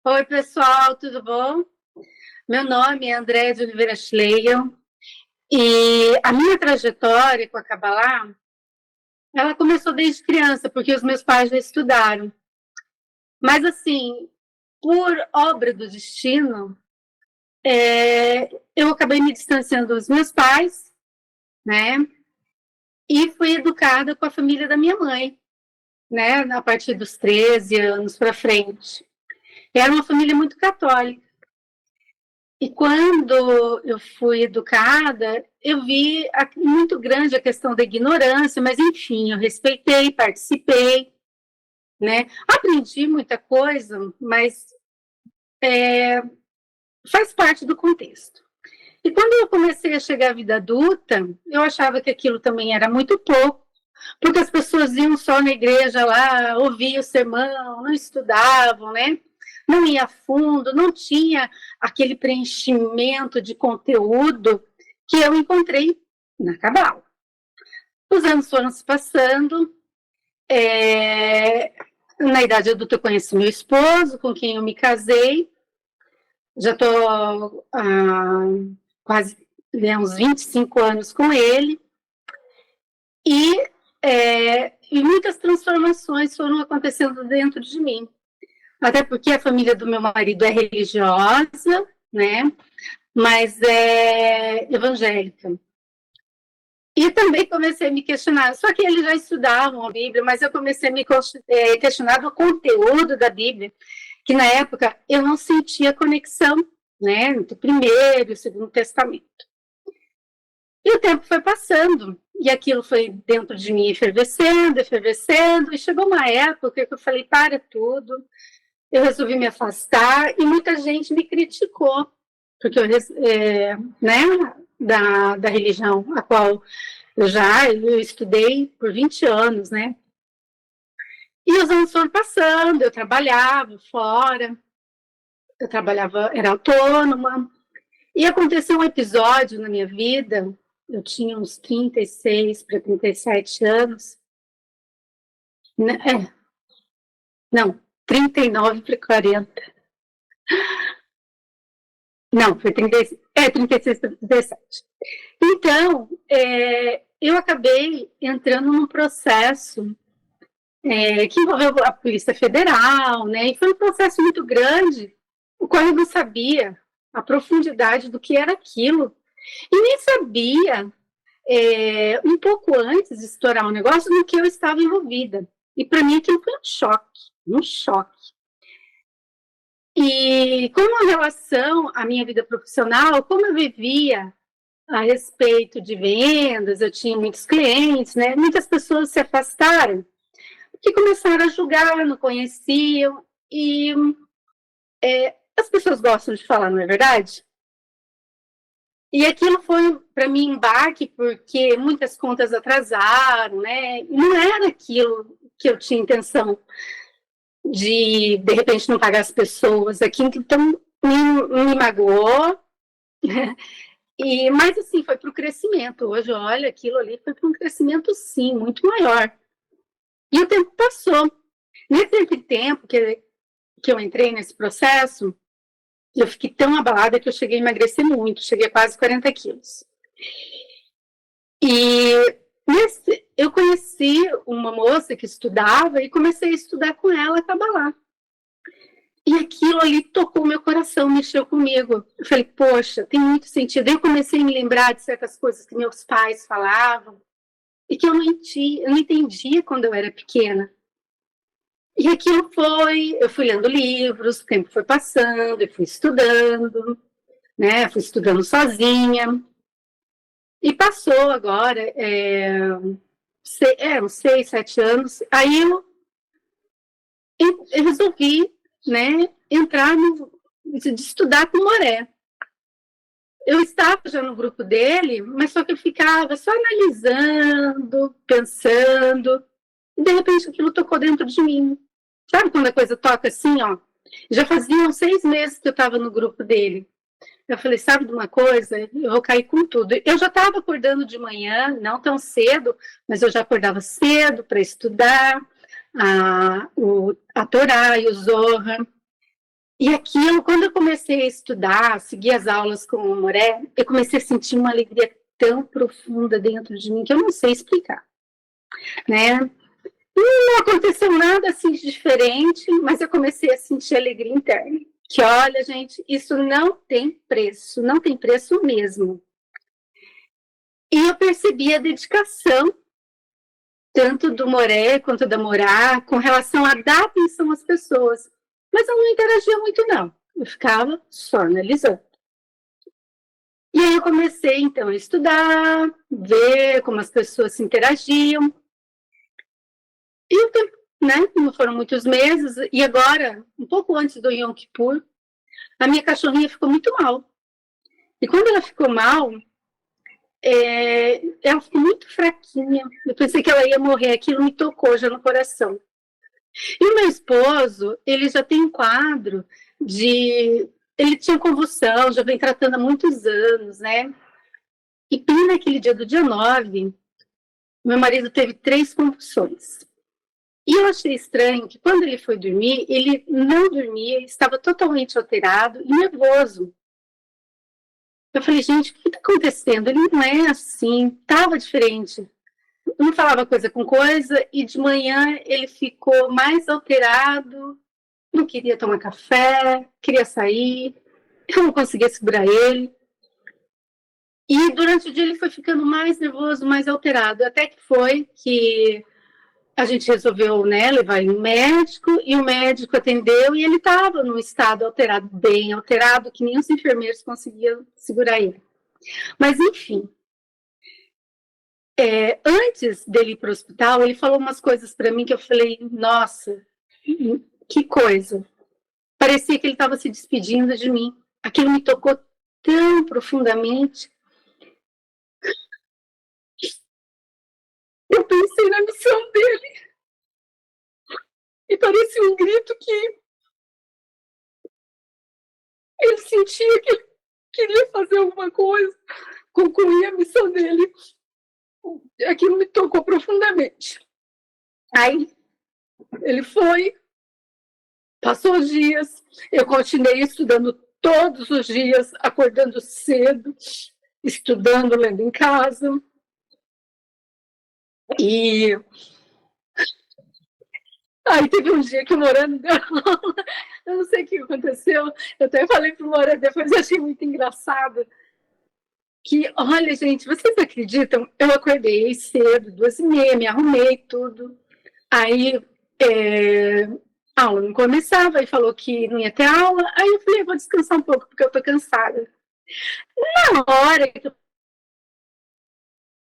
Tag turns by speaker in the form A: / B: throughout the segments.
A: Oi, pessoal, tudo bom? Meu nome é Andréa de Oliveira Schlegel e a minha trajetória com a Kabbalah, ela começou desde criança, porque os meus pais já estudaram. Mas, assim, por obra do destino, eu acabei me distanciando dos meus pais, né? E fui educada com a família da minha mãe, né? A partir dos 13 anos para frente. Era uma família muito católica. E quando eu fui educada, eu vi muito grande a questão da ignorância, mas enfim, eu respeitei, participei, né? Aprendi muita coisa, mas faz parte do contexto. E quando eu comecei a chegar à vida adulta, eu achava que aquilo também era muito pouco, porque as pessoas iam só na igreja lá, ouviam o sermão, não estudavam, né? Não ia a fundo, não tinha aquele preenchimento de conteúdo que eu encontrei na Cabala. Os anos foram se passando, na idade adulta eu conheci meu esposo, com quem eu me casei, já estou há quase uns 25 anos com ele, e muitas transformações foram acontecendo dentro de mim. Até porque a família do meu marido é religiosa, né? Mas é evangélica. E também comecei a me questionar, só que eles já estudavam a Bíblia, mas eu comecei a me questionar do conteúdo da Bíblia, que na época eu não sentia conexão, né, entre o Primeiro e o Segundo Testamento. E o tempo foi passando, e aquilo foi dentro de mim efervescendo, efervescendo, e chegou uma época que eu falei, para tudo, eu resolvi me afastar, e muita gente me criticou, porque né, da religião a qual eu estudei por 20 anos, né? E os anos foram passando, eu trabalhava fora, era autônoma, e aconteceu um episódio na minha vida, eu tinha uns 36 para 37 anos, né? Não, 39 para 40. Não, foi 36 para 37. Então, eu acabei entrando num processo que envolveu a Polícia Federal, né? E foi um processo muito grande, o qual eu não sabia a profundidade do que era aquilo. E nem sabia, um pouco antes de estourar o negócio, no que eu estava envolvida. E para mim aquilo foi um choque, um choque. E com relação à minha vida profissional, como eu vivia a respeito de vendas, eu tinha muitos clientes, né? Muitas pessoas se afastaram, que começaram a julgar, não conheciam, e as pessoas gostam de falar, não é verdade? E aquilo foi, para mim, embaque, porque muitas contas atrasaram, né? Não era aquilo que eu tinha intenção de repente, não pagar as pessoas. Aquilo, então, me magoou, mas, assim, foi para o crescimento. Hoje, olha, aquilo ali foi para um crescimento, sim, muito maior. E o tempo passou. Nesse tempo que eu entrei nesse processo, eu fiquei tão abalada que eu cheguei a emagrecer muito, cheguei a quase 40 quilos. E eu conheci uma moça que estudava e comecei a estudar com ela a Kabbalah. E aquilo ali tocou meu coração, mexeu comigo. Eu falei, poxa, tem muito sentido. Eu comecei a me lembrar de certas coisas que meus pais falavam e que eu não entendia quando eu era pequena. E aquilo eu fui lendo livros, o tempo foi passando, eu fui estudando, né? Fui estudando sozinha. E passou agora, uns 6, 7 anos. Aí eu resolvi, né, entrar de estudar com o Moré. Eu estava já no grupo dele, mas só que eu ficava só analisando, pensando, e de repente aquilo tocou dentro de mim. Sabe quando a coisa toca assim, ó? Já faziam 6 meses que eu estava no grupo dele. Eu falei, sabe de uma coisa? Eu vou cair com tudo. Eu já estava acordando de manhã, não tão cedo, mas eu já acordava cedo para estudar a Torá e o Zohar. E aquilo, quando eu comecei a estudar, seguir as aulas com o Moré, eu comecei a sentir uma alegria tão profunda dentro de mim que eu não sei explicar, né? Não aconteceu nada assim de diferente, mas eu comecei a sentir alegria interna. Que olha, gente, isso não tem preço mesmo. E eu percebi a dedicação, tanto do Moré quanto da Morá, com relação a dar atenção às pessoas. Mas eu não interagia muito, não. Eu ficava só analisando. E aí eu comecei, então, a estudar, ver como as pessoas se interagiam. E o tempo, né, não foram muitos meses, e agora, um pouco antes do Yom Kippur, a minha cachorrinha ficou muito mal. E quando ela ficou mal, ela ficou muito fraquinha. Eu pensei que ela ia morrer, aquilo me tocou já no coração. E o meu esposo, ele já tem um quadro de... Ele tinha convulsão, já vem tratando há muitos anos, né? E bem naquele dia do dia 9, meu marido teve 3 convulsões. E eu achei estranho que quando ele foi dormir, ele não dormia, estava totalmente alterado e nervoso. Eu falei, gente, o que está acontecendo? Ele não é assim, estava diferente. Não falava coisa com coisa, e de manhã ele ficou mais alterado, não queria tomar café, queria sair, eu não conseguia segurar ele. E durante o dia ele foi ficando mais nervoso, mais alterado, até que foi que a gente resolveu, né, levar ele no médico, e o médico atendeu, e ele estava num estado alterado, bem alterado, que nem os enfermeiros conseguiam segurar ele. Mas, enfim, antes dele ir para o hospital, ele falou umas coisas para mim que eu falei, nossa, que coisa. Parecia que ele estava se despedindo de mim. Aquilo me tocou tão profundamente. Eu pensei na missão dele. E parecia um grito que ele sentia que ele queria fazer alguma coisa, concluir a missão dele. Aquilo me tocou profundamente. Aí ele foi, passou os dias, eu continuei estudando todos os dias, acordando cedo, estudando, lendo em casa. E aí teve um dia que o Morano deu aula, eu não sei o que aconteceu, eu até falei pro Morano, depois eu achei muito engraçado, que, olha, gente, vocês acreditam? Eu acordei cedo, 2h30, me arrumei, tudo. Aí a aula não começava, aí falou que não ia ter aula, aí eu falei, vou descansar um pouco, porque eu tô cansada. Na hora que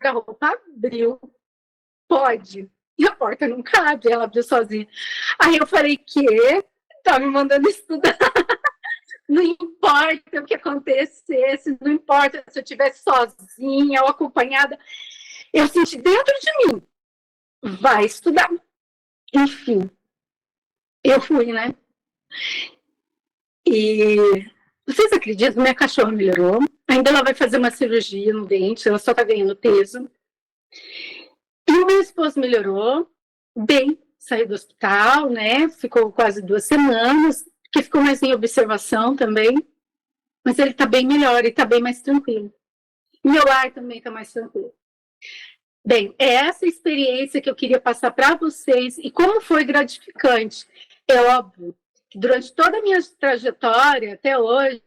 A: a roupa abriu, pode, e a porta não cabe, ela abriu sozinha. Aí eu falei, que? Tá me mandando estudar. Não importa o que acontecesse, não importa se eu estivesse sozinha ou acompanhada, eu senti dentro de mim, vai estudar. Enfim, eu fui, né? E vocês acreditam? Minha cachorra melhorou. Ainda ela vai fazer uma cirurgia no dente, ela só tá ganhando peso. E o meu esposo melhorou bem, saiu do hospital, né? Ficou quase 2 semanas, que ficou mais em observação também. Mas ele tá bem melhor e tá bem mais tranquilo. Meu lar também tá mais tranquilo. Bem, é essa experiência que eu queria passar para vocês e como foi gratificante. É óbvio que durante toda a minha trajetória até hoje,